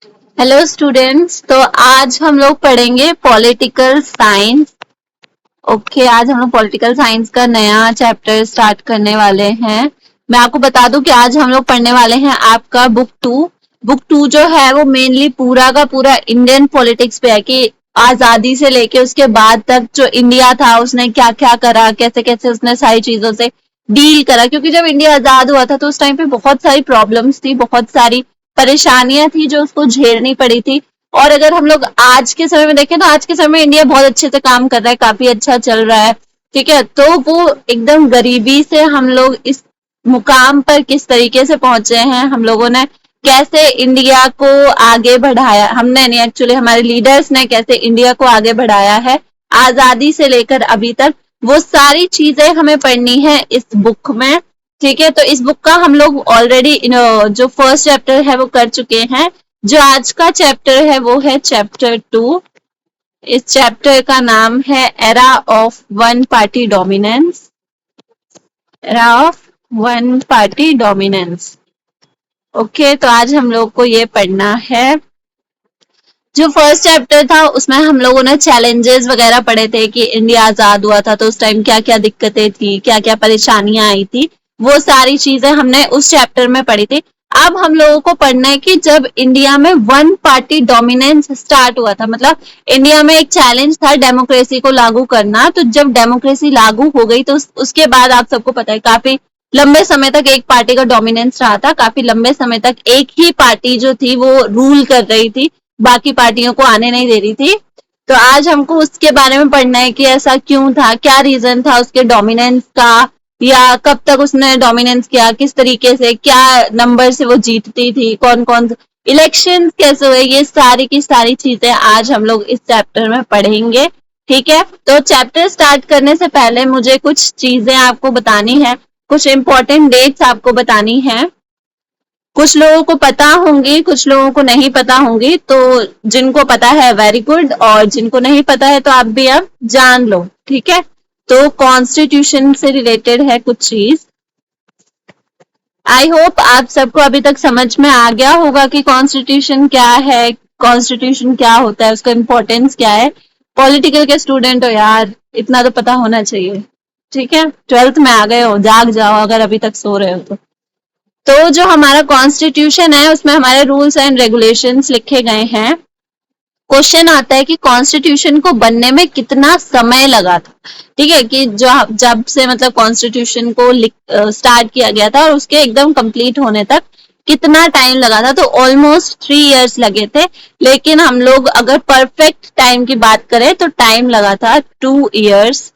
Hello students. तो आज हम लोग पढ़ेंगे पॉलिटिकल साइंस। ओके, आज हम लोग पॉलिटिकल साइंस का नया चैप्टर स्टार्ट करने वाले हैं। मैं आपको बता दूं कि आज हम लोग पढ़ने वाले हैं आपका बुक टू जो है वो मेनली पूरा का पूरा इंडियन पॉलिटिक्स पे है कि आजादी से लेके उसके बाद तक जो इंडिया था उसने क्या क्या करा, कैसे कैसे उसने सारी चीजों से डील करा। क्योंकि जब इंडिया आजाद हुआ था तो उस टाइम पे बहुत सारी प्रॉब्लम्स थी, बहुत सारी परेशानियां थी जो उसको झेलनी पड़ी थी। और अगर हम लोग आज के समय में देखें तो आज के समय में इंडिया बहुत अच्छे से काम कर रहा है, काफी अच्छा चल रहा है। ठीक है, तो वो एकदम गरीबी से हम लोग इस मुकाम पर किस तरीके से पहुंचे हैं, हम लोगों ने कैसे इंडिया को आगे बढ़ाया, हमने नहीं एक्चुअली हमारे लीडर्स ने कैसे इंडिया को आगे बढ़ाया है आजादी से लेकर अभी तक, वो सारी चीजें हमें पढ़नी है इस बुक में। ठीक है, तो इस बुक का हम लोग ऑलरेडी जो फर्स्ट चैप्टर है वो कर चुके हैं। जो आज का चैप्टर है वो है चैप्टर 2। इस चैप्टर का नाम है era of one party dominance. Era of one party dominance. Okay, तो आज हम लोग को ये पढ़ना है। जो फर्स्ट चैप्टर था उसमें हम लोगों ने चैलेंजेस वगैरह पढ़े थे कि इंडिया आजाद हुआ था तो उस टाइम क्या क्या दिक्कतें थी, क्या क्या परेशानियां आई थी, वो सारी चीजें हमने उस चैप्टर में पढ़ी थी। अब हम लोगों को पढ़ना है कि जब इंडिया में वन पार्टी डोमिनेंस स्टार्ट हुआ था, मतलब इंडिया में एक चैलेंज था डेमोक्रेसी को लागू करना। तो जब डेमोक्रेसी लागू हो गई तो उसके बाद आप सबको पता है काफी लंबे समय तक एक पार्टी का डोमिनेंस रहा था, काफी लंबे समय तक एक ही पार्टी जो थी वो रूल कर रही थी, बाकी पार्टियों को आने नहीं दे रही थी। तो आज हमको उसके बारे में पढ़ना है कि ऐसा क्यों था, क्या रीजन था उसके डोमिनेंस का, या कब तक उसने डोमिनेंस किया, किस तरीके से, क्या नंबर से वो जीतती थी, कौन कौन इलेक्शन कैसे हुए, ये सारी की सारी चीजें आज हम लोग इस चैप्टर में पढ़ेंगे। ठीक है, तो चैप्टर स्टार्ट करने से पहले मुझे कुछ चीजें आपको बतानी है, कुछ इंपॉर्टेंट डेट्स आपको बतानी है। कुछ लोगों को पता होंगी, कुछ लोगों को नहीं पता होंगी, तो जिनको पता है वेरी गुड, और जिनको नहीं पता है तो आप भी अब जान लो। ठीक है, तो कॉन्स्टिट्यूशन से रिलेटेड है कुछ चीज। आई होप आप सबको अभी तक समझ में आ गया होगा कि कॉन्स्टिट्यूशन क्या है, कॉन्स्टिट्यूशन क्या होता है, उसका इम्पोर्टेंस क्या है। पॉलिटिकल के स्टूडेंट हो यार, इतना तो पता होना चाहिए। ठीक है, 12th में आ गए हो, जाग जाओ अगर अभी तक सो रहे हो तो जो हमारा कॉन्स्टिट्यूशन है उसमें हमारे रूल्स एंड रेगुलेशंस लिखे गए हैं। क्वेश्चन आता है कि कॉन्स्टिट्यूशन को बनने में कितना समय लगा था। ठीक है, कि जो जब से मतलब कॉन्स्टिट्यूशन को स्टार्ट किया गया था और उसके एकदम कंप्लीट होने तक कितना टाइम लगा था, तो ऑलमोस्ट 3 इयर्स लगे थे। लेकिन हम लोग अगर परफेक्ट टाइम की बात करें तो टाइम लगा था 2 इयर्स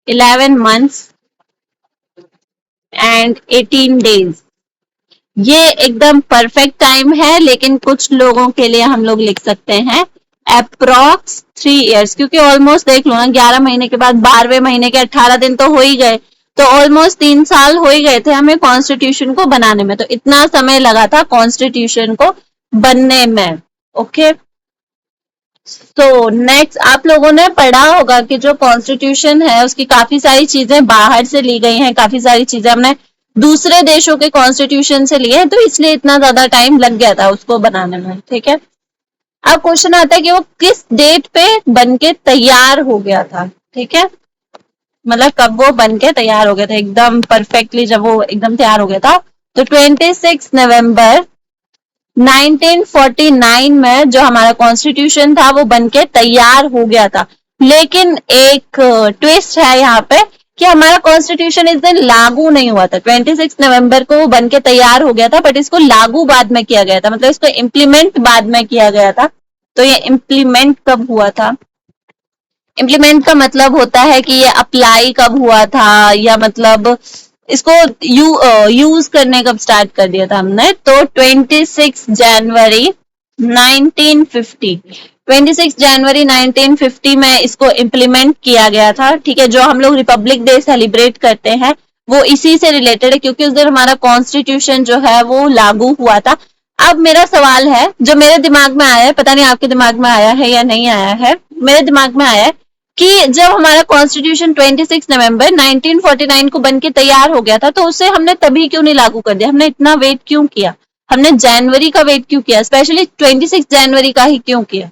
11 मंथ्स एंड 18 डेज। ये एकदम परफेक्ट टाइम है, लेकिन कुछ लोगों के लिए हम लोग लिख सकते हैं अप्रोक्स 3 इयर्स, क्योंकि ऑलमोस्ट देख लो ना, 11 महीने के बाद 12वें महीने के 18 दिन तो हो ही गए, तो ऑलमोस्ट 3 साल हो ही गए थे हमें कॉन्स्टिट्यूशन को बनाने में। तो इतना समय लगा था कॉन्स्टिट्यूशन को बनने में। ओके, तो नेक्स्ट आप लोगों ने पढ़ा होगा कि जो कॉन्स्टिट्यूशन है उसकी काफी सारी चीजें बाहर से ली गई हैं, काफी सारी चीजें हमने दूसरे देशों के कॉन्स्टिट्यूशन से लिए हैं, तो इसलिए इतना ज्यादा टाइम लग गया था उसको बनाने में। ठीक है, अब क्वेश्चन आता है कि वो किस डेट पे बनके तैयार हो गया था। ठीक है, मतलब कब वो बनके तैयार हो गया था एकदम परफेक्टली, जब वो एकदम तैयार हो गया था तो 26 नवंबर 1949 में जो हमारा कॉन्स्टिट्यूशन था वो बनके तैयार हो गया था। लेकिन एक ट्विस्ट है यहाँ पे कि हमारा कॉन्स्टिट्यूशन इस दिन लागू नहीं हुआ था। 26 नवंबर को वो बनके तैयार हो गया था, बट इसको लागू बाद में किया गया था, मतलब इसको इम्प्लीमेंट बाद में किया गया था। तो ये इम्प्लीमेंट कब हुआ था? इम्प्लीमेंट का मतलब होता है कि ये अप्लाई कब हुआ था, या मतलब इसको यूज करने कब स्टार्ट कर दिया था हमने। तो 26 जनवरी 1950, 26 जनवरी 1950 में इसको इम्प्लीमेंट किया गया था। ठीक है, जो हम लोग रिपब्लिक डे सेलिब्रेट करते हैं वो इसी से रिलेटेड है, क्योंकि उस दिन हमारा कॉन्स्टिट्यूशन जो है वो लागू हुआ था। अब मेरा सवाल है जो मेरे दिमाग में आया है, पता नहीं आपके दिमाग में आया है या नहीं आया है, मेरे दिमाग में आया है कि जब हमारा कॉन्स्टिट्यूशन 26 नवंबर 1949 को बनके तैयार हो गया था तो उसे हमने तभी क्यों नहीं लागू कर दिया, हमने इतना वेट क्यों किया। हमने जनवरी का वेट क्यों किया, स्पेशली 26 जनवरी का ही क्यों किया?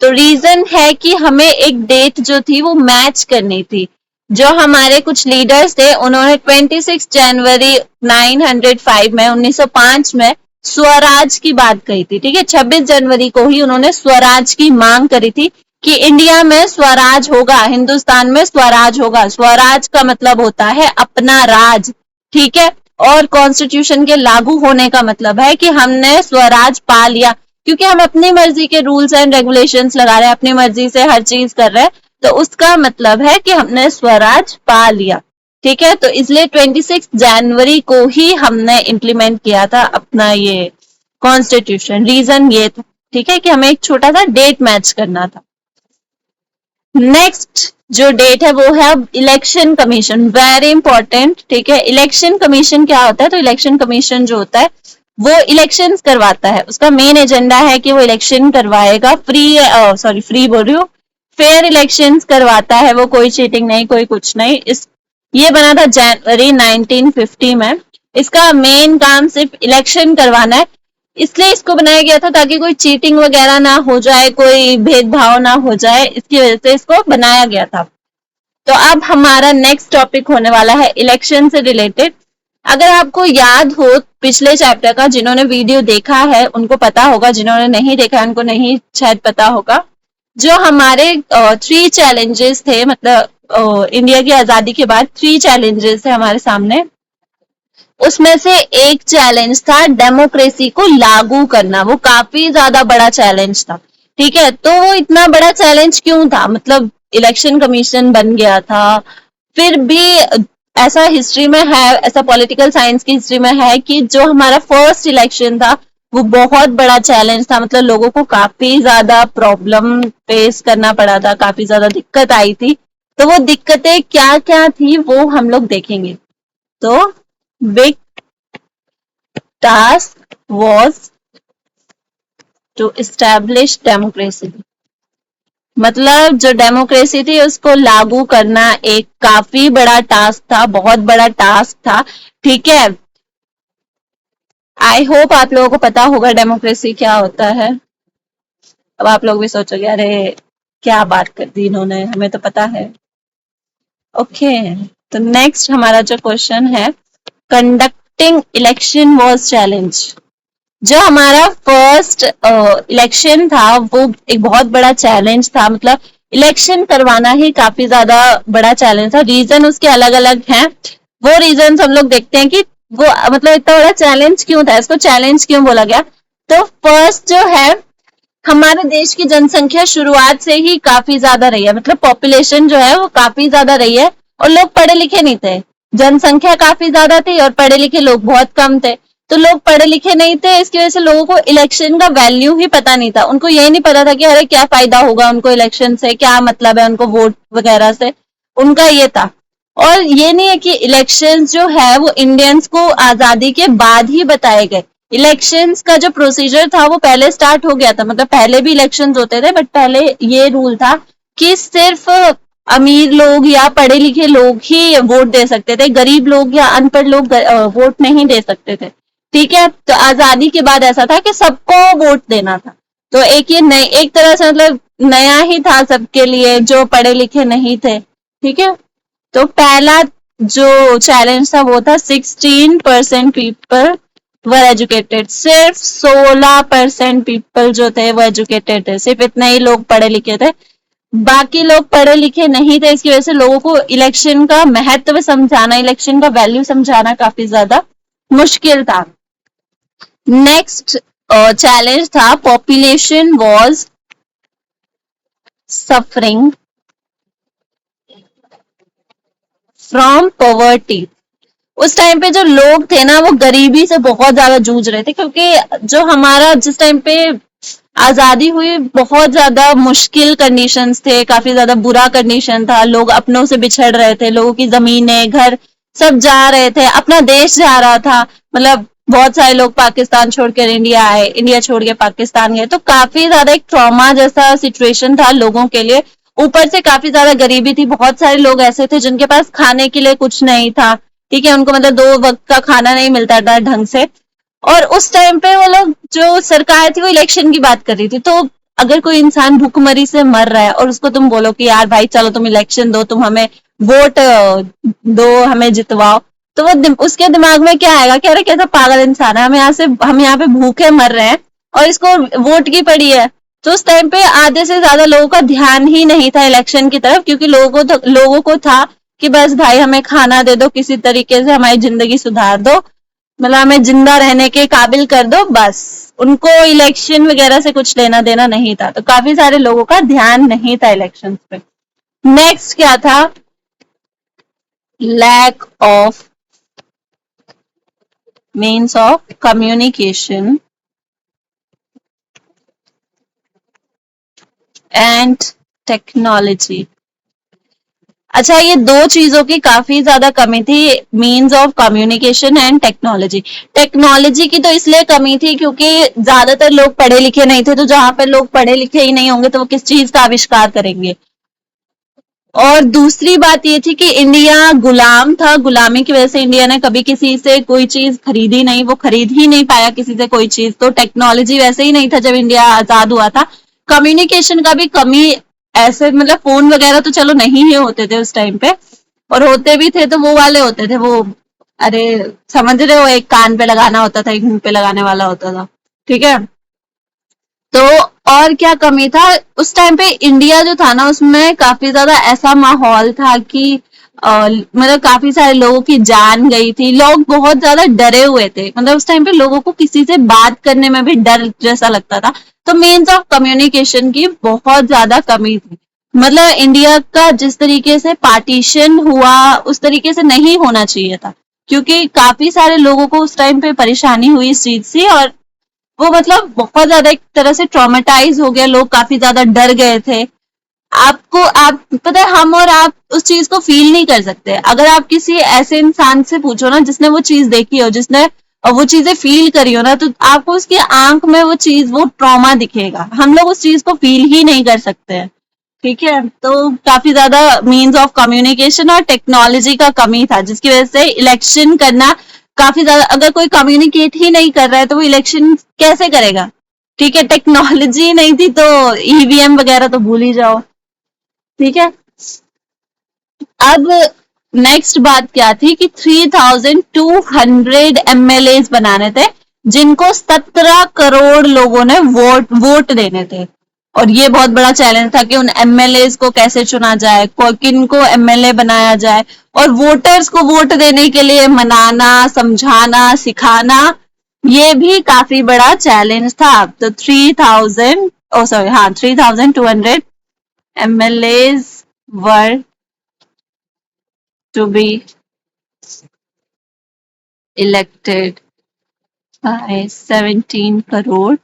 तो रीजन है कि हमें एक डेट जो थी वो मैच करनी थी। जो हमारे कुछ लीडर्स थे उन्होंने 26 जनवरी 905 में 1905 में स्वराज की बात कही थी, ठीक है। 26 जनवरी को ही उन्होंने स्वराज की मांग करी थी कि इंडिया में स्वराज होगा, हिंदुस्तान में स्वराज होगा। स्वराज का मतलब होता है अपना राज, ठीक है। और कॉन्स्टिट्यूशन के लागू होने का मतलब है कि हमने स्वराज पा लिया, क्योंकि हम अपनी मर्जी के रूल्स एंड रेगुलेशंस लगा रहे हैं, अपनी मर्जी से हर चीज कर रहे हैं, तो उसका मतलब है कि हमने स्वराज पा लिया, ठीक है। तो इसलिए 26 जनवरी को ही हमने इम्प्लीमेंट किया था अपना ये कॉन्स्टिट्यूशन। रीजन ये था, ठीक है, कि हमें एक छोटा सा डेट मैच करना था। नेक्स्ट जो डेट है वो है इलेक्शन कमीशन, वेरी इंपॉर्टेंट, ठीक है। इलेक्शन कमीशन क्या होता है? तो इलेक्शन कमीशन जो होता है वो इलेक्शंस करवाता है, उसका मेन एजेंडा है कि वो इलेक्शन करवाएगा, फ्री बोल रही हूँ, फेयर इलेक्शंस करवाता है वो, कोई चीटिंग नहीं, कोई कुछ नहीं। ये बना था जनवरी 1950 में। इसका मेन काम सिर्फ इलेक्शन करवाना है, इसलिए इसको बनाया गया था ताकि कोई चीटिंग वगैरह ना हो जाए, कोई भेदभाव ना हो जाए, इसकी वजह से इसको बनाया गया था। तो अब हमारा नेक्स्ट टॉपिक होने वाला है इलेक्शन से रिलेटेड। अगर आपको याद हो पिछले चैप्टर का, जिन्होंने वीडियो देखा है उनको पता होगा, जिन्होंने नहीं देखा है उनको नहीं शायद पता होगा। जो हमारे 3 चैलेंजेस थे, मतलब इंडिया की आजादी के बाद 3 चैलेंजेस थे हमारे सामने, उसमें से एक चैलेंज था डेमोक्रेसी को लागू करना। वो काफी ज्यादा बड़ा चैलेंज था, ठीक है। तो वो इतना बड़ा चैलेंज क्यों था? मतलब इलेक्शन कमीशन बन गया था, फिर भी ऐसा हिस्ट्री में है, ऐसा पॉलिटिकल साइंस की हिस्ट्री में है कि जो हमारा फर्स्ट इलेक्शन था वो बहुत बड़ा चैलेंज था। मतलब लोगों को काफी ज्यादा प्रॉब्लम फेस करना पड़ा था, काफी ज्यादा दिक्कत आई थी। तो वो दिक्कतें क्या क्या थी वो हम लोग देखेंगे। तो big task was to establish democracy, मतलब जो डेमोक्रेसी थी उसको लागू करना एक काफी बड़ा टास्क था, बहुत बड़ा टास्क था, ठीक है। आई होप आप लोगों को पता होगा डेमोक्रेसी क्या होता है। अब आप लोग भी सोचोगे अरे क्या बात कर दी इन्होंने, हमें तो पता है। ओके, तो नेक्स्ट हमारा जो क्वेश्चन है, कंडक्टिंग इलेक्शन वाज चैलेंज। जो हमारा फर्स्ट इलेक्शन था वो एक बहुत बड़ा चैलेंज था, मतलब इलेक्शन करवाना ही काफी ज्यादा बड़ा चैलेंज था। रीजन उसके अलग अलग हैं, वो रीजन हम लोग देखते हैं कि वो मतलब इतना बड़ा चैलेंज क्यों था, इसको चैलेंज क्यों बोला गया। तो फर्स्ट जो है, हमारे देश की जनसंख्या शुरुआत से ही काफी ज्यादा रही है, मतलब पॉपुलेशन जो है वो काफी ज्यादा रही है, और लोग पढ़े लिखे नहीं थे। जनसंख्या काफी ज्यादा थी और पढ़े लिखे लोग बहुत कम थे। तो लोग पढ़े लिखे नहीं थे, इसकी वजह से लोगों को इलेक्शन का वैल्यू ही पता नहीं था। उनको ये नहीं पता था कि अरे क्या फायदा होगा उनको इलेक्शन से, क्या मतलब है उनको वोट वगैरह से, उनका ये था। और ये नहीं है कि इलेक्शन जो है वो इंडियंस को आजादी के बाद ही बताए गए। इलेक्शंस का जो प्रोसीजर था वो पहले स्टार्ट हो गया था, मतलब पहले भी इलेक्शंस होते थे, बट पहले ये रूल था कि सिर्फ अमीर लोग या पढ़े लिखे लोग ही वोट दे सकते थे, गरीब लोग या अनपढ़ लोग वोट नहीं दे सकते थे, ठीक है। तो आजादी के बाद ऐसा था कि सबको वोट देना था। तो एक ये नई, एक तरह से मतलब नया ही था सबके लिए जो पढ़े लिखे नहीं थे, ठीक है। तो पहला जो चैलेंज था वो था 16% पीपल वर एजुकेटेड। सिर्फ 16% पीपल जो थे वो एजुकेटेड थे, सिर्फ इतने ही लोग पढ़े लिखे थे, बाकी लोग पढ़े लिखे नहीं थे। इसकी वजह से लोगों को इलेक्शन का महत्व समझाना, इलेक्शन का वैल्यू समझाना काफी ज्यादा मुश्किल था। नेक्स्ट चैलेंज था population was suffering from poverty. उस टाइम पे जो लोग थे ना वो गरीबी से बहुत ज्यादा जूझ रहे थे, क्योंकि जो हमारा जिस टाइम पे आजादी हुई बहुत ज्यादा मुश्किल कंडीशंस थे, काफी ज्यादा बुरा कंडीशन था, लोग अपनों से बिछड़ रहे थे, लोगों की जमीनें घर सब जा रहे थे, अपना देश जा रहा था। मतलब बहुत सारे लोग पाकिस्तान छोड़कर इंडिया आए, इंडिया छोड़ के पाकिस्तान गए, तो काफी ज्यादा एक ट्रॉमा जैसा सिचुएशन था लोगों के लिए। ऊपर से काफी ज्यादा गरीबी थी, बहुत सारे लोग ऐसे थे जिनके पास खाने के लिए कुछ नहीं था, ठीक है, उनको मतलब 2 वक्त का खाना नहीं मिलता था ढंग से। और उस टाइम पे वो लोग जो सरकार थी वो इलेक्शन की बात कर रही थी। तो अगर कोई इंसान भूखमरी से मर रहा है और उसको तुम बोलो कि यार भाई चलो तुम इलेक्शन दो, तुम हमें वोट दो, हमें जितवाओ, तो वो उसके दिमाग में क्या आएगा कि अरे कैसा पागल इंसान है, हम यहाँ पे भूखे मर रहे हैं और इसको वोट की पड़ी है। तो उस टाइम पे आधे से ज्यादा लोगों का ध्यान ही नहीं था इलेक्शन की तरफ, क्योंकि लोगों को था कि बस भाई हमें खाना दे दो, किसी तरीके से हमारी जिंदगी सुधार दो, मतलब हमें जिंदा रहने के काबिल कर दो बस। उनको इलेक्शन वगैरह से कुछ लेना देना नहीं था, तो काफी सारे लोगों का ध्यान नहीं था इलेक्शन पे। नेक्स्ट क्या था? Lack of means of communication and technology. अच्छा, ये दो चीजों की काफी ज्यादा कमी थी, means of communication and technology. Technology की तो इसलिए कमी थी क्योंकि ज्यादातर लोग पढ़े लिखे नहीं थे, तो जहां पर लोग पढ़े लिखे ही नहीं होंगे तो वो किस चीज का आविष्कार करेंगे। और दूसरी बात ये थी कि इंडिया गुलाम था, गुलामी की वजह से इंडिया ने कभी किसी से कोई चीज खरीदी नहीं, वो खरीद ही नहीं पाया किसी से कोई चीज। तो टेक्नोलॉजी वैसे ही नहीं था जब इंडिया आजाद हुआ था। कम्युनिकेशन का भी कमी, ऐसे मतलब फोन वगैरह तो चलो नहीं ही होते थे उस टाइम पे, और होते भी थे तो वो वाले होते थे, वो अरे समझ रहे हो, एक कान पे लगाना होता था, एक मुंह पे लगाने वाला होता था, ठीक है। तो और क्या कमी था उस टाइम पे, इंडिया जो था ना उसमें काफी ज्यादा ऐसा माहौल था कि मतलब काफी सारे लोगों की जान गई थी, लोग बहुत ज्यादा डरे हुए थे, मतलब उस टाइम पे लोगों को किसी से बात करने में भी डर जैसा लगता था। तो मीन्स ऑफ कम्युनिकेशन की बहुत ज्यादा कमी थी। मतलब इंडिया का जिस तरीके से पार्टीशन हुआ उस तरीके से नहीं होना चाहिए था, क्योंकि काफी सारे लोगों को उस टाइम पे परेशानी हुई इस चीज से, और वो मतलब बहुत ज्यादा एक तरह से ट्रॉमेटाइज हो गया, लोग काफी ज्यादा डर गए थे। आपको आप पता है, हम और आप उस चीज को फील नहीं कर सकते। अगर आप किसी ऐसे इंसान से पूछो ना जिसने वो चीज देखी हो, जिसने वो चीजें फील करी हो ना, तो आपको उसकी आंख में वो चीज, वो ट्रॉमा दिखेगा। हम लोग उस चीज को फील ही नहीं कर सकते हैं, ठीक है। तो काफी ज्यादा मीन्स ऑफ कम्युनिकेशन और टेक्नोलॉजी का कमी था, जिसकी वजह से इलेक्शन करना काफी ज्यादा, अगर कोई कम्युनिकेट ही नहीं कर रहा है तो वो इलेक्शन कैसे करेगा, ठीक है। टेक्नोलॉजी नहीं थी तो ईवीएम वगैरह तो भूल ही जाओ, ठीक है। अब नेक्स्ट बात क्या थी कि 3200 एमएलए बनाने थे, जिनको 17 करोड़ लोगों ने वोट देने थे। और ये बहुत बड़ा चैलेंज था कि उन एमएलए को कैसे चुना जाए, किन को एमएलए बनाया जाए, और वोटर्स को वोट देने के लिए मनाना, समझाना, सिखाना, ये भी काफी बड़ा चैलेंज था। तो 3000, ओ सॉरी, हाँ, 3200 MLA were to be elected by 17 crore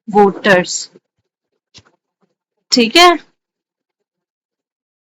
voters, ठीक है।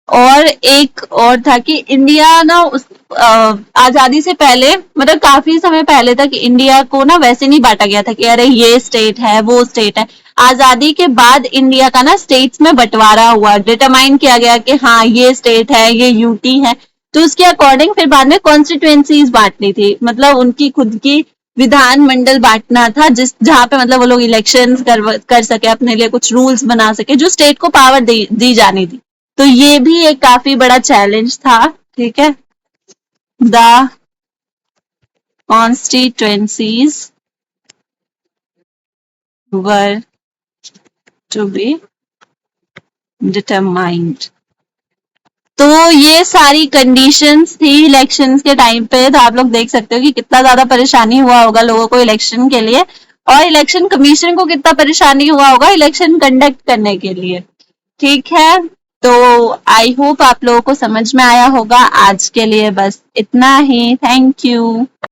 और एक और था कि इंडिया ना उस आजादी से पहले, मतलब काफी समय पहले तक इंडिया को ना वैसे नहीं बांटा गया था कि अरे ये स्टेट है वो स्टेट है। आजादी के बाद इंडिया का ना स्टेट्स में बंटवारा हुआ, डिटरमाइन किया गया कि हाँ ये स्टेट है, ये यूटी है। तो उसके अकॉर्डिंग फिर बाद में कॉन्स्टिट्युएंसीज बांटनी थी, मतलब उनकी खुद की विधानमंडल बांटना था, जिस जहां पे मतलब वो लोग इलेक्शन कर सके, अपने लिए कुछ रूल्स बना सके, जो स्टेट को पावर दी जानी थी। तो ये भी एक काफी बड़ा चैलेंज था, ठीक है। The constituencies were to be determined. तो ये सारी कंडीशंस थी इलेक्शंस के टाइम पे। तो आप लोग देख सकते हो कि कितना ज्यादा परेशानी हुआ होगा लोगों को इलेक्शन के लिए, और इलेक्शन कमीशन को कितना परेशानी हुआ होगा इलेक्शन कंडक्ट करने के लिए, ठीक है। तो आई होप आप लोगों को समझ में आया होगा। आज के लिए बस इतना ही। Thank you.